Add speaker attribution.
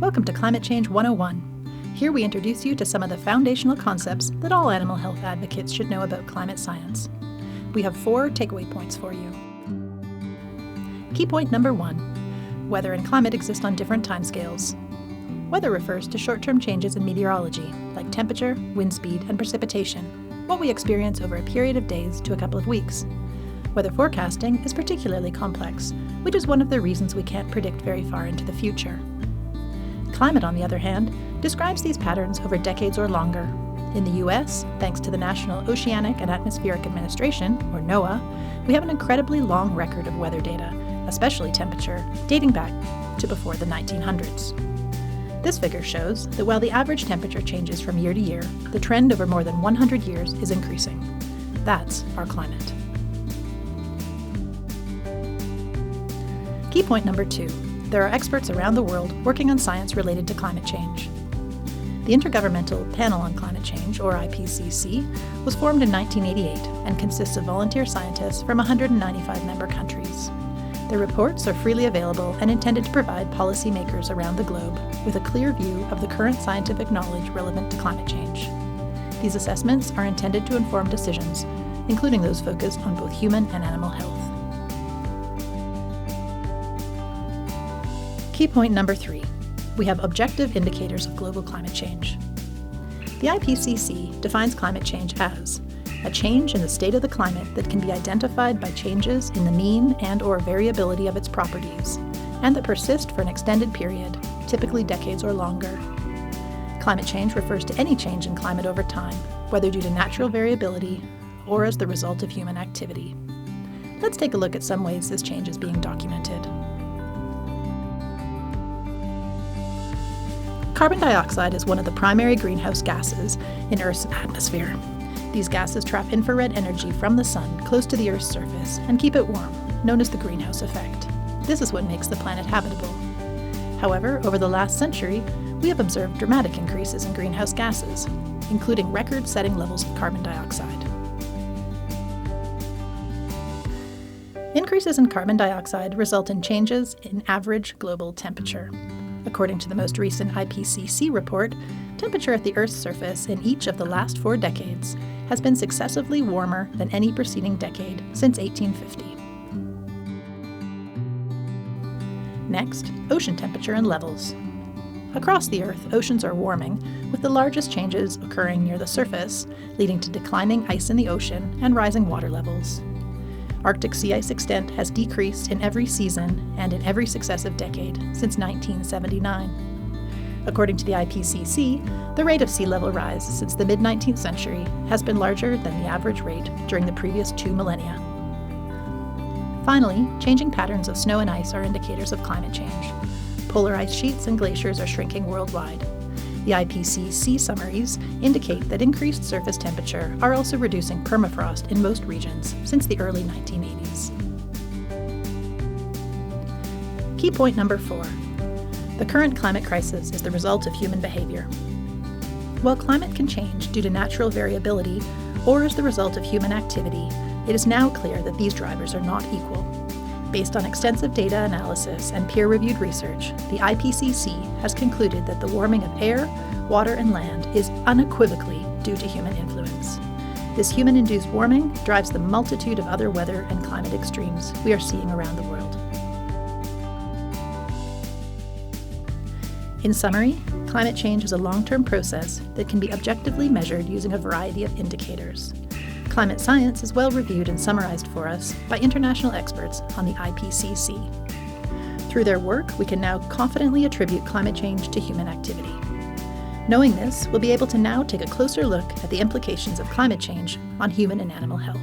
Speaker 1: Welcome to Climate Change 101. Here we introduce you to some of the foundational concepts that all animal health advocates should know about climate science. We have 4 takeaway points for you. Key point number 1. Weather and climate exist on different timescales. Weather refers to short-term changes in meteorology, like temperature, wind speed, and precipitation, what we experience over a period of days to a couple of weeks. Weather forecasting is particularly complex, which is one of the reasons we can't predict very far into the future. Climate, on the other hand, describes these patterns over decades or longer. In the US, thanks to the National Oceanic and Atmospheric Administration, or NOAA, we have an incredibly long record of weather data, especially temperature, dating back to before the 1900s. This figure shows that while the average temperature changes from year to year, the trend over more than 100 years is increasing. That's our climate. Key point number 2. There are experts around the world working on science related to climate change. The Intergovernmental Panel on Climate Change, or IPCC, was formed in 1988 and consists of volunteer scientists from 195 member countries. Their reports are freely available and intended to provide policymakers around the globe with a clear view of the current scientific knowledge relevant to climate change. These assessments are intended to inform decisions, including those focused on both human and animal health. Key point number 3. We have objective indicators of global climate change. The IPCC defines climate change as a change in the state of the climate that can be identified by changes in the mean and/or variability of its properties, and that persist for an extended period, typically decades or longer. Climate change refers to any change in climate over time, whether due to natural variability or as the result of human activity. Let's take a look at some ways this change is being documented. Carbon dioxide is one of the primary greenhouse gases in Earth's atmosphere. These gases trap infrared energy from the sun close to the Earth's surface and keep it warm, known as the greenhouse effect. This is what makes the planet habitable. However, over the last century, we have observed dramatic increases in greenhouse gases, including record-setting levels of carbon dioxide. Increases in carbon dioxide result in changes in average global temperature. According to the most recent IPCC report, temperature at the Earth's surface in each of the last 4 decades has been successively warmer than any preceding decade since 1850. Next, ocean temperature and levels. Across the Earth, oceans are warming, with the largest changes occurring near the surface, leading to declining ice in the ocean and rising water levels. Arctic sea ice extent has decreased in every season and in every successive decade since 1979. According to the IPCC, the rate of sea level rise since the mid-19th century has been larger than the average rate during the previous 2 millennia. Finally, changing patterns of snow and ice are indicators of climate change. Polar ice sheets and glaciers are shrinking worldwide. The IPCC summaries indicate that increased surface temperature are also reducing permafrost in most regions since the early 1980s. Key point number 4. The current climate crisis is the result of human behavior. While climate can change due to natural variability or as the result of human activity, it is now clear that these drivers are not equal. Based on extensive data analysis and peer-reviewed research, the IPCC has concluded that the warming of air, water, and land is unequivocally due to human influence. This human-induced warming drives the multitude of other weather and climate extremes we are seeing around the world. In summary, climate change is a long-term process that can be objectively measured using a variety of indicators. Climate science is well reviewed and summarized for us by international experts on the IPCC. Through their work, we can now confidently attribute climate change to human activity. Knowing this, we'll be able to now take a closer look at the implications of climate change on human and animal health.